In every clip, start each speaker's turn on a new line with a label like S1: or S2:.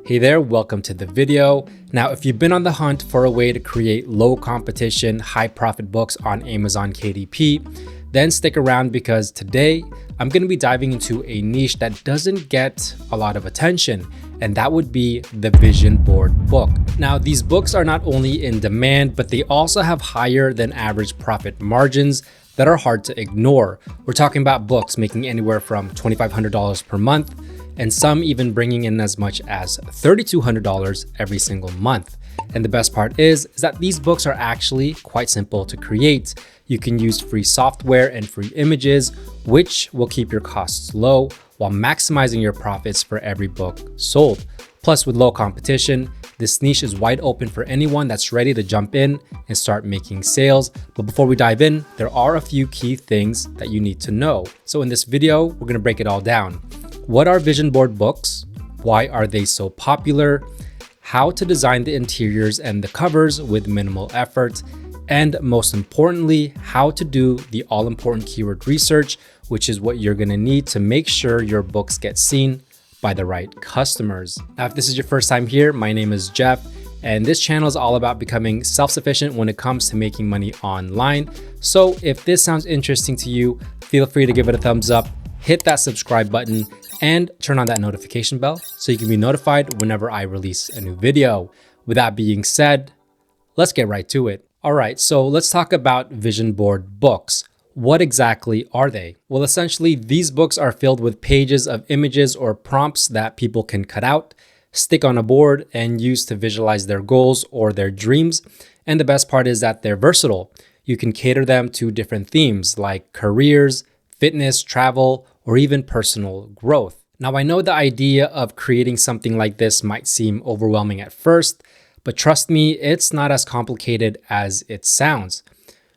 S1: Hey there, welcome to the video. Now, if you've been on the hunt for a way to create low competition, high profit books on Amazon KDP, then stick around because today I'm going to be diving into a niche that doesn't get a lot of attention, and that would be the vision board book. Now, these books are not only in demand, but they also have higher than average profit margins that are hard to ignore. We're talking about books making anywhere from $2,500 per month, and some even bringing in as much as $3,200 every single month. And the best part is that these books are actually quite simple to create. You can use free software and free images, which will keep your costs low while maximizing your profits for every book sold. Plus, with low competition, this niche is wide open for anyone that's ready to jump in and start making sales. But before we dive in, there are a few key things that you need to know. So in this video, we're gonna break it all down. What are vision board books? Why are they so popular? How to design the interiors and the covers with minimal effort, and most importantly, how to do the all-important keyword research, which is what you're gonna need to make sure your books get seen by the right customers. Now, if this is your first time here, my name is Jeff, and this channel is all about becoming self-sufficient when it comes to making money online. So if this sounds interesting to you, feel free to give it a thumbs up, hit that subscribe button, and turn on that notification bell so you can be notified whenever I release a new video. With that being said, let's get right to it. All right, so let's talk about vision board books. What exactly are they? Well, essentially, these books are filled with pages of images or prompts that people can cut out, stick on a board, and use to visualize their goals or their dreams. And the best part is that they're versatile. You can cater them to different themes like careers, fitness, travel, or even personal growth. Now, I know the idea of creating something like this might seem overwhelming at first, but trust me, it's not as complicated as it sounds.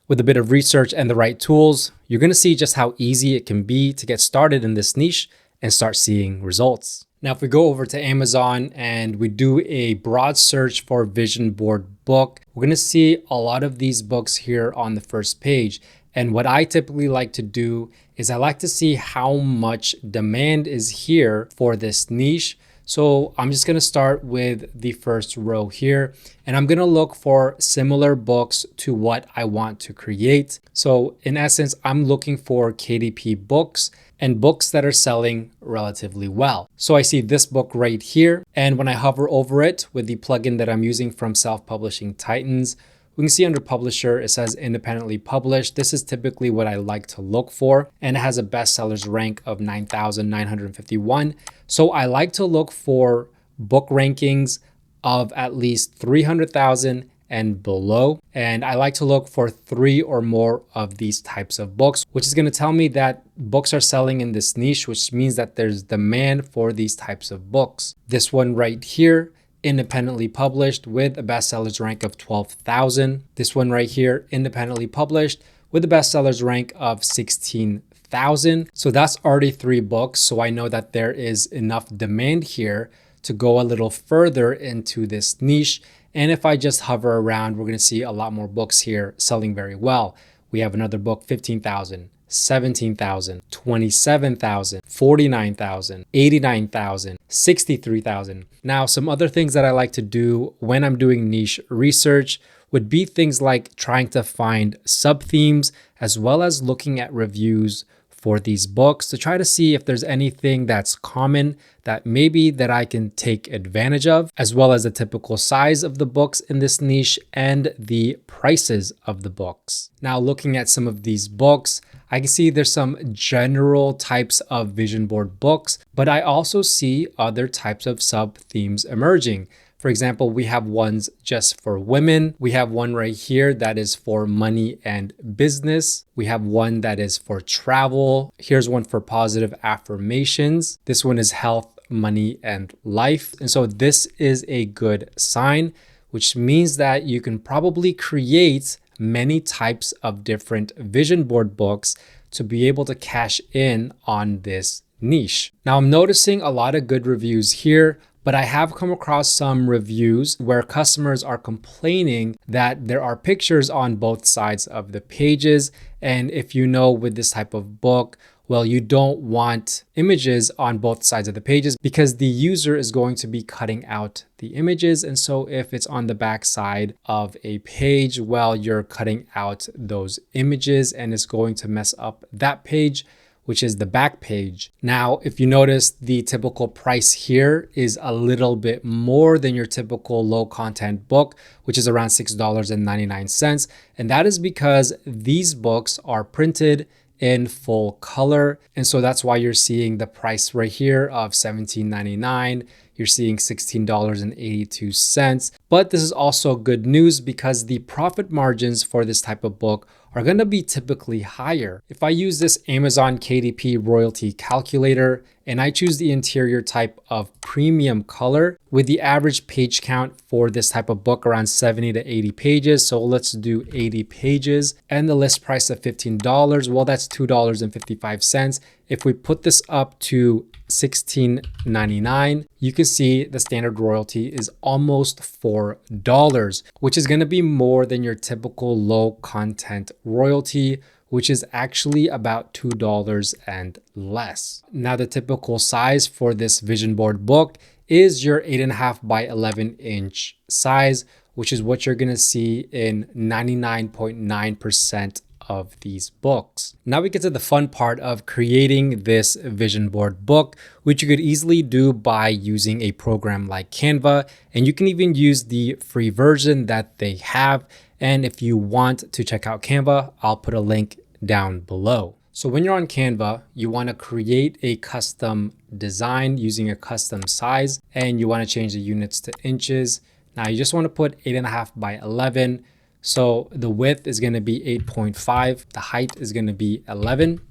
S1: With a bit of research and the right tools, you're gonna see just how easy it can be to get started in this niche and start seeing results. Now, if we go over to Amazon and we do a broad search for vision board book, we're gonna see a lot of these books here on the first page. And what I typically like to do is I like to see how much demand is here for this niche. So I'm just gonna start with the first row here, and I'm gonna look for similar books to what I want to create. So in essence, I'm looking for KDP books and books that are selling relatively well. So I see this book right here, and when I hover over it with the plugin that I'm using from Self-Publishing Titans, we can see under publisher, it says independently published. This is typically what I like to look for, and it has a bestsellers rank of 9,951. So I like to look for book rankings of at least 300,000 and below. And I like to look for 3 or more of these types of books, which is going to tell me that books are selling in this niche, which means that there's demand for these types of books. This one right here, independently published with a bestsellers rank of 12,000. This one right here, independently published with a bestsellers rank of 16,000. So that's already 3 books. So I know that there is enough demand here to go a little further into this niche. And if I just hover around, we're going to see a lot more books here selling very well. We have another book, 15,000. 17,000, 27,000, 49,000, 89,000, 63,000. Now, some other things that I like to do when I'm doing niche research would be things like trying to find sub-themes, as well as looking at reviews for these books to try to see if there's anything that's common that maybe that I can take advantage of, as well as the typical size of the books in this niche and the prices of the books. Now, looking at some of these books, I can see there's some general types of vision board books, but I also see other types of sub-themes emerging. For example, we have ones just for women. We have one right here that is for money and business. We have one that is for travel. Here's one for positive affirmations. This one is health, money, and life. And so this is a good sign, which means that you can probably create many types of different vision board books to be able to cash in on this niche. Now, I'm noticing a lot of good reviews here, but I have come across some reviews where customers are complaining that there are pictures on both sides of the pages. And if you know, with this type of book, Well, you don't want images on both sides of the pages because the user is going to be cutting out the images. And so if it's on the back side of a page, well, you're cutting out those images and it's going to mess up that page, which is the back page. Now, if you notice, the typical price here is a little bit more than your typical low content book, which is around $6.99. And that is because these books are printed in full color. And so that's why you're seeing the price right here of $17.99. You're seeing $16.82. But this is also good news because the profit margins for this type of book are going to be typically higher. If I use this Amazon KDP royalty calculator and I choose the interior type of premium color with the average page count for this type of book around 70 to 80 pages. So let's do 80 pages and the list price of $15. Well, that's $2.55. If we put this up to $16.99, you can see the standard royalty is almost $4, which is going to be more than your typical low content royalty, which is actually about $2 and less. Now, the typical size for this vision board book is your 8.5 by 11 inch size, which is what you're going to see in 99.9% of these books. Now we get to the fun part of creating this vision board book, which you could easily do by using a program like Canva. And you can even use the free version that they have. And if you want to check out Canva, I'll put a link down below. So when you're on Canva, you want to create a custom design using a custom size, and you want to change the units to inches. Now you just want to put 8.5 by 11. So the width is going to be 8.5. The height is going to be 11,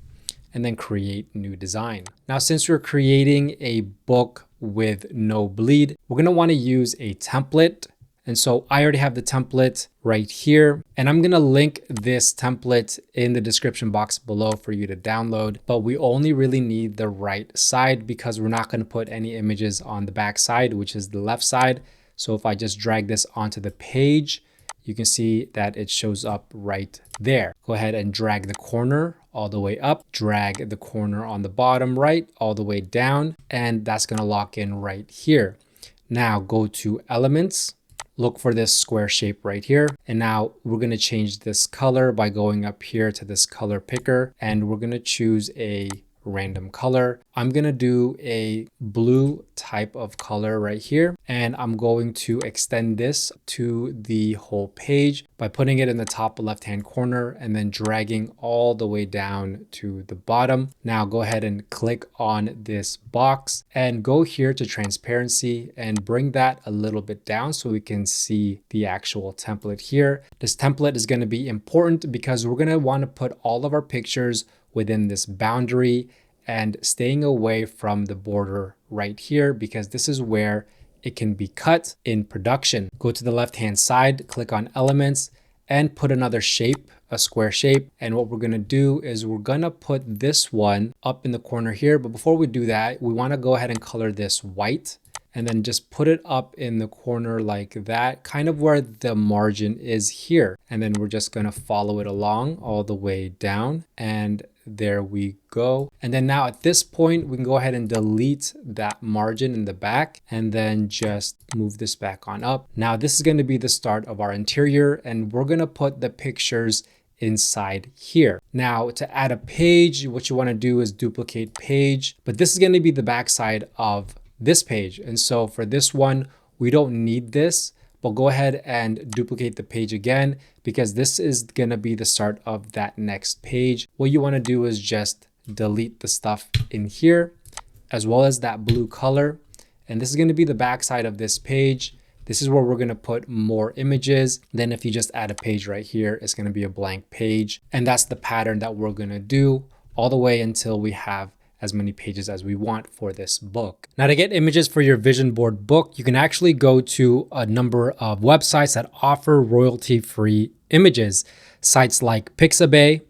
S1: and then create new design. Now, since we're creating a book with no bleed, we're going to want to use a template. And so I already have the template right here, and I'm going to link this template in the description box below for you to download, but we only really need the right side because we're not going to put any images on the back side, which is the left side. So if I just drag this onto the page, you can see that it shows up right there. Go ahead and drag the corner all the way up, drag the corner on the bottom right all the way down, and that's going to lock in right here. Now go to elements, look for this square shape right here. And now we're going to change this color by going up here to this color picker, and we're going to choose a random color. I'm going to do a blue type of color right here, and I'm going to extend this to the whole page by putting it in the top left hand corner and then dragging all the way down to the bottom. Now go ahead and click on this box and go here to transparency and bring that a little bit down so we can see the actual template here. This template is going to be important because we're going to want to put all of our pictures within this boundary and staying away from the border right here because this is where it can be cut in production. Go to the left hand side, click on elements and put another shape, a square shape. And what we're going to do is we're going to put this one up in the corner here. But before we do that, we want to go ahead and color this white and then just put it up in the corner like that, kind of where the margin is here. And then we're just going to follow it along all the way down, and there we go. And then now at this point, we can go ahead and delete that margin in the back and then just move this back on up. Now this is going to be the start of our interior, and we're going to put the pictures inside here. Now to add a page, what you want to do is duplicate page, but this is going to be the backside of this page. And so for this one, we don't need this, but go ahead and duplicate the page again because this is going to be the start of that next page. What you want to do is just delete the stuff in here as well as that blue color. And this is going to be the backside of this page. This is where we're going to put more images. Then if you just add a page right here, it's going to be a blank page. And that's the pattern that we're going to do all the way until we have as many pages as we want for this book. Now to get images for your vision board book, you can actually go to a number of websites that offer royalty-free images. Sites like Pixabay,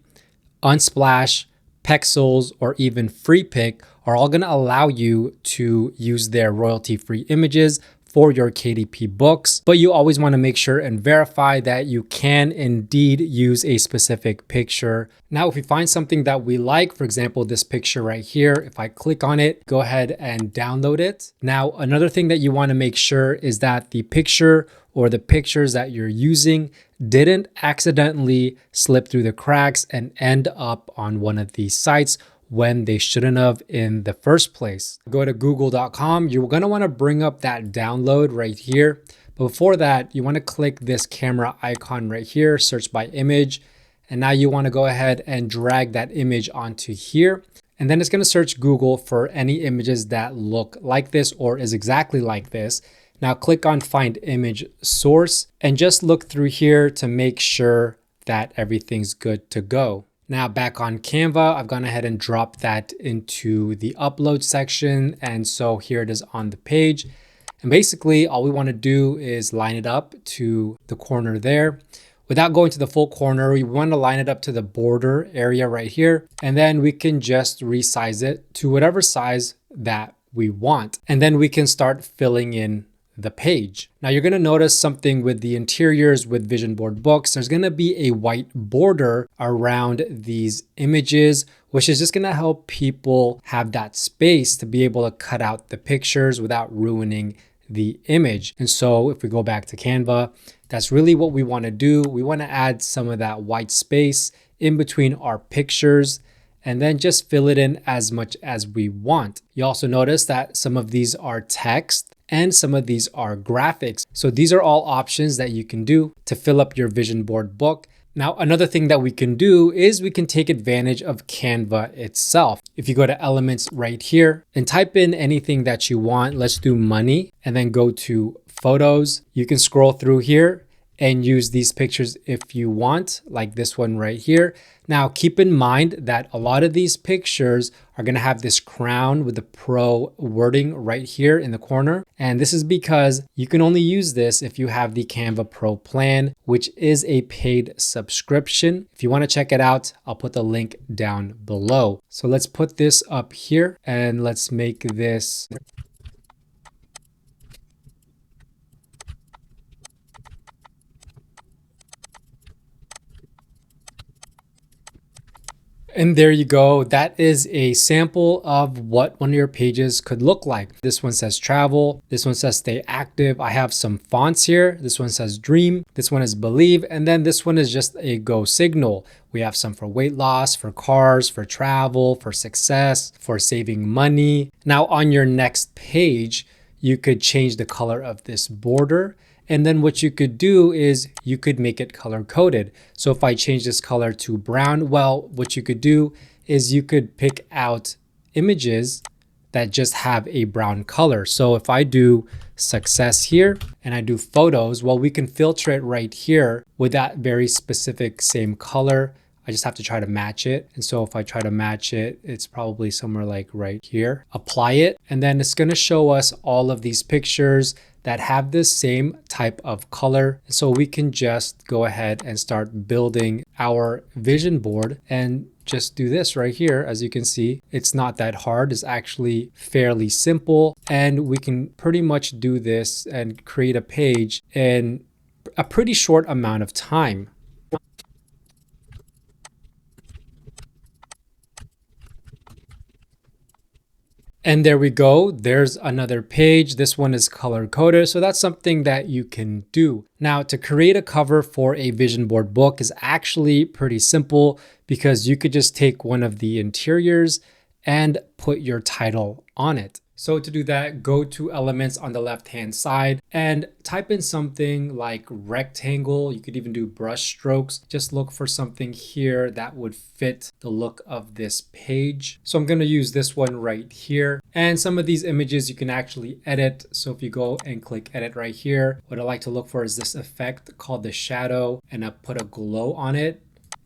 S1: Unsplash, Pexels, or even FreePic are all going to allow you to use their royalty-free images for your KDP books, but you always want to make sure and verify that you can indeed use a specific picture. Now, if we find something that we like, for example, this picture right here, if I click on it, go ahead and download it. Now, another thing that you want to make sure is that the picture or the pictures that you're using didn't accidentally slip through the cracks and end up on one of these sites when they shouldn't have in the first place. Go to google.com. You're going to want to bring up that download right here. But before that, you want to click this camera icon right here, search by image. And now you want to go ahead and drag that image onto here. And then it's going to search Google for any images that look like this or is exactly like this. Now click on find image source and just look through here to make sure that everything's good to go. Now back on Canva, I've gone ahead and dropped that into the upload section. And so here it is on the page. And basically all we want to do is line it up to the corner there. Without going to the full corner, we want to line it up to the border area right here. And then we can just resize it to whatever size that we want. And then we can start filling in the page. Now you're going to notice something with the interiors with vision board books. There's going to be a white border around these images, which is just going to help people have that space to be able to cut out the pictures without ruining the image. And so if we go back to Canva, that's really what we want to do. We want to add some of that white space in between our pictures and then just fill it in as much as we want. You also notice that some of these are text and some of these are graphics. So these are all options that you can do to fill up your vision board book. Now, another thing that we can do is we can take advantage of Canva itself. If you go to elements right here and type in anything that you want, let's do money, and then go to photos. You can scroll through here and use these pictures if you want, like this one right here. Now, keep in mind that a lot of these pictures are gonna have this crown with the pro wording right here in the corner. And this is because you can only use this if you have the Canva Pro plan, which is a paid subscription. If you wanna check it out, I'll put the link down below. So let's put this up here and let's make this and there you go. That is a sample of what one of your pages could look like. This one says travel. This one says stay active. I have some fonts here. This one says dream. This one is believe. And then this one is just a go signal. We have some for weight loss, for cars, for travel, for success, for saving money. Now on your next page, you could change the color of this border. And then what you could do is you could make it color coded. So if I change this color to brown, well, what you could do is you could pick out images that just have a brown color. So if I do success here and I do photos, well, we can filter it right here with that very specific same color. I just have to try to match it. And so if I try to match it, it's probably somewhere like right here. Apply it, and then it's gonna show us all of these pictures that have this same type of color. So we can just go ahead and start building our vision board and just do this right here. As you can see, it's not that hard. It's actually fairly simple. And we can pretty much do this and create a page in a pretty short amount of time. And there we go. There's another page. This one is color coded. So that's something that you can do. Now, to create a cover for a vision board book is actually pretty simple because you could just take one of the interiors and put your title on it. So to do that, go to elements on the left-hand side and type in something like rectangle. You could even do brush strokes. Just look for something here that would fit the look of this page. So I'm going to use this one right here. And some of these images you can actually edit. So if you go and click edit right here, what I like to look for is this effect called the shadow, and I put a glow on it.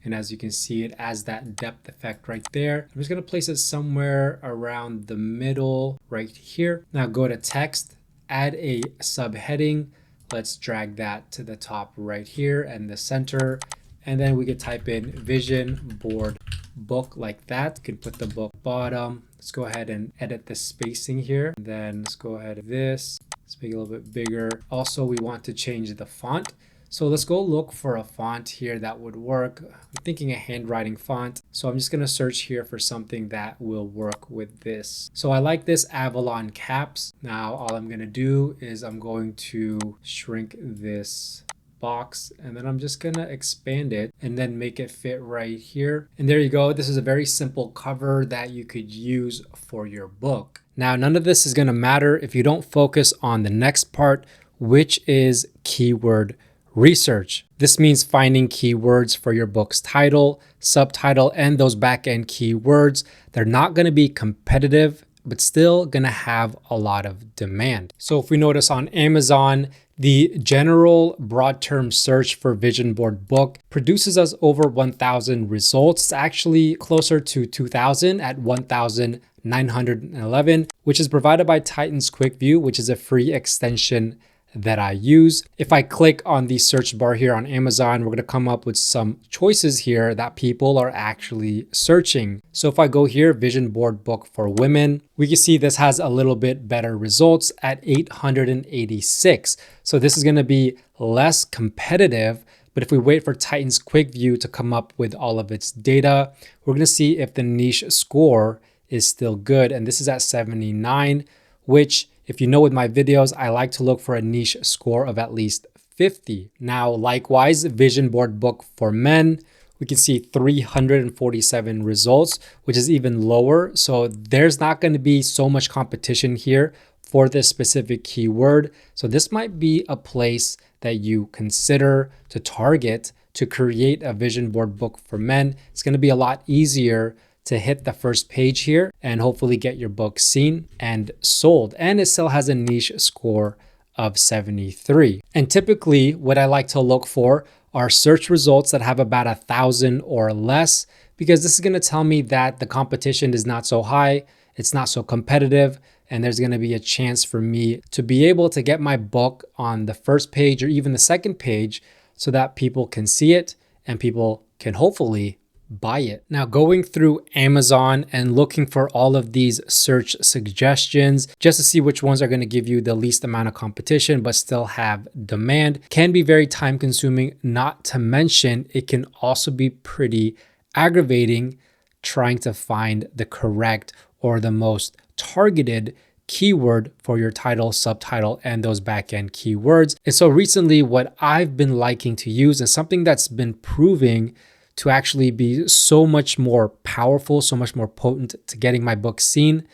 S1: And as you can see, it adds that depth effect right there. I'm just gonna place it somewhere around the middle right here. Now go to text, add a subheading. Let's drag that to the top right here and the center. And then we could type in vision board book like that. You can put the book bottom. Let's go ahead and edit the spacing here. And then let's go ahead with this. Let's make it a little bit bigger. Also, we want to change the font. So let's go look for a font here that would work. I'm thinking a handwriting font. So I'm just gonna search here for something that will work with this. So I like this Avalon Caps. Now all I'm gonna do is I'm going to shrink this box, and then I'm just gonna expand it and then make it fit right here. And there you go. This is a very simple cover that you could use for your book. Now, none of this is gonna matter if you don't focus on the next part, which is keyword research. This means finding keywords for your book's title, subtitle, and those back-end keywords. They're not gonna be competitive, but still gonna have a lot of demand. So if we notice on Amazon, the general broad term search for vision board book produces us over 1,000 results. It's actually closer to 2,000 at 1,911, which is provided by Titan's Quick View, which is a free extension that I use. If I click on the search bar here on Amazon, we're going to come up with some choices here that people are actually searching. So if I go here, vision board book for women, we can see this has a little bit better results at 886. So this is going to be less competitive. But if we wait for Titan's Quick View to come up with all of its data, we're going to see if the niche score is still good. And this is at 79, which, if you know with my videos, I like to look for a niche score of at least 50. Now, likewise, vision board book for men, we can see 347 results, which is even lower. So there's not going to be so much competition here for this specific keyword. So this might be a place that you consider to target to create a vision board book for men. It's going to be a lot easier to hit the first page here and hopefully get your book seen and sold. And it still has a niche score of 73. And typically what I like to look for are search results that have about 1,000 or less, because this is going to tell me that the competition is not so high, it's not so competitive, and there's going to be a chance for me to be able to get my book on the first page or even the second page so that people can see it and people can hopefully buy it. Now, going through Amazon and looking for all of these search suggestions just to see which ones are going to give you the least amount of competition but still have demand can be very time consuming. Not to mention, it can also be pretty aggravating trying to find the correct or the most targeted keyword for your title, subtitle, and those back-end keywords. And so recently, what I've been liking to use and something that's been proving to actually be so much more powerful, so much more potent to getting my book seen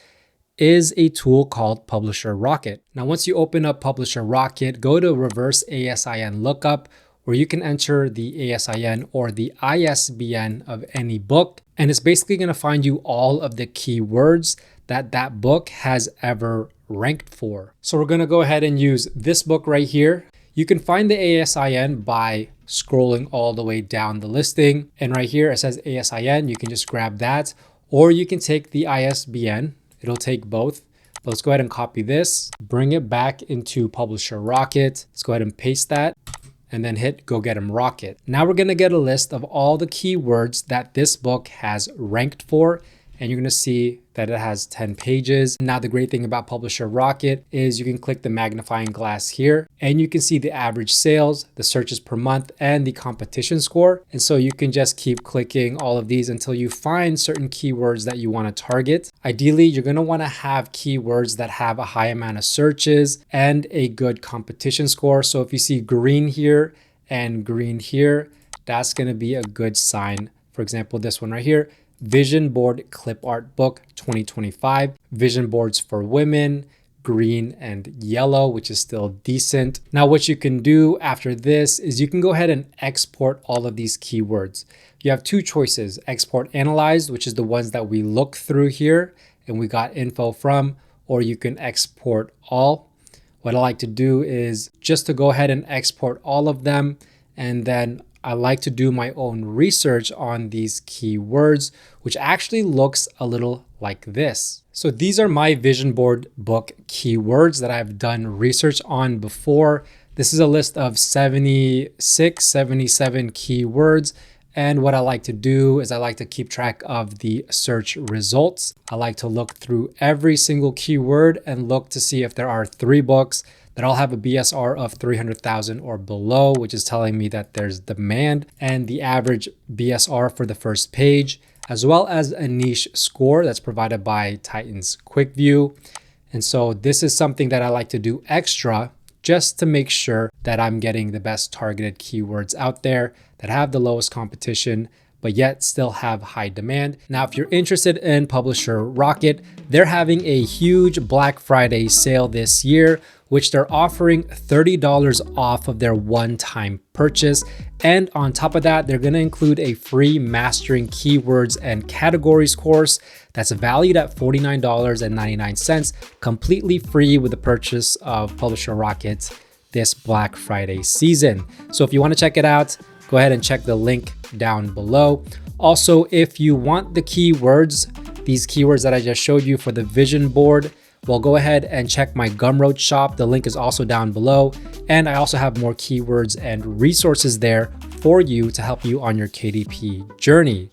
S1: is a tool called Publisher Rocket. Now, once you open up Publisher Rocket, go to reverse ASIN lookup, where you can enter the ASIN or the ISBN of any book. And it's basically going to find you all of the keywords that that book has ever ranked for. So we're going to go ahead and use this book right here. You can find the ASIN by scrolling all the way down the listing. And right here, it says ASIN. You can just grab that, or you can take the ISBN. It'll take both. But let's go ahead and copy this, bring it back into Publisher Rocket. Let's go ahead and paste that and then hit Go Get 'em Rocket. Now we're gonna get a list of all the keywords that this book has ranked for. And you're gonna see that it has 10 pages. Now, the great thing about Publisher Rocket is you can click the magnifying glass here and you can see the average sales, the searches per month, and the competition score. And so you can just keep clicking all of these until you find certain keywords that you wanna target. Ideally, you're gonna wanna have keywords that have a high amount of searches and a good competition score. So if you see green here and green here, that's gonna be a good sign. For example, this one right here, Vision Board Clip Art Book 2025, Vision Boards for Women, green and yellow, which is still decent. Now, what you can do after this is you can go ahead and export all of these keywords. You have two choices: export analyzed, which is the ones that we look through here and we got info from, or you can export all. What I like to do is just to go ahead and export all of them, and then I like to do my own research on these keywords, which actually looks a little like this. So these are my vision board book keywords that I've done research on before. This is a list of 76, 77 keywords. And what I like to do is I like to keep track of the search results. I like to look through every single keyword and look to see if there are 3 books that all have a BSR of 300,000 or below, which is telling me that there's demand, and the average BSR for the first page, as well as a niche score that's provided by Titan's Quick View. And so this is something that I like to do extra just to make sure that I'm getting the best targeted keywords out there that have the lowest competition, but yet still have high demand. Now, if you're interested in Publisher Rocket, they're having a huge Black Friday sale this year, which they're offering $30 off of their one-time purchase. And on top of that, they're gonna include a free Mastering Keywords and Categories course that's valued at $49.99, completely free with the purchase of Publisher Rocket this Black Friday season. So if you wanna check it out, go ahead and check the link down below. Also, if you want the keywords, these keywords that I just showed you for the vision board, well, go ahead and check my Gumroad shop. The link is also down below. And I also have more keywords and resources there for you to help you on your KDP journey.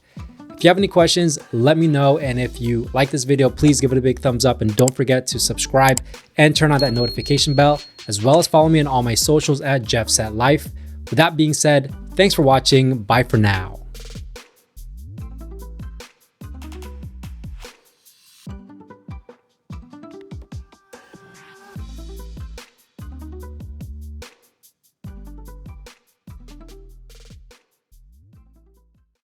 S1: If you have any questions, let me know. And if you like this video, please give it a big thumbs up and don't forget to subscribe and turn on that notification bell, as well as follow me on all my socials at JeffSetLife. With that being said, thanks for watching. Bye for now.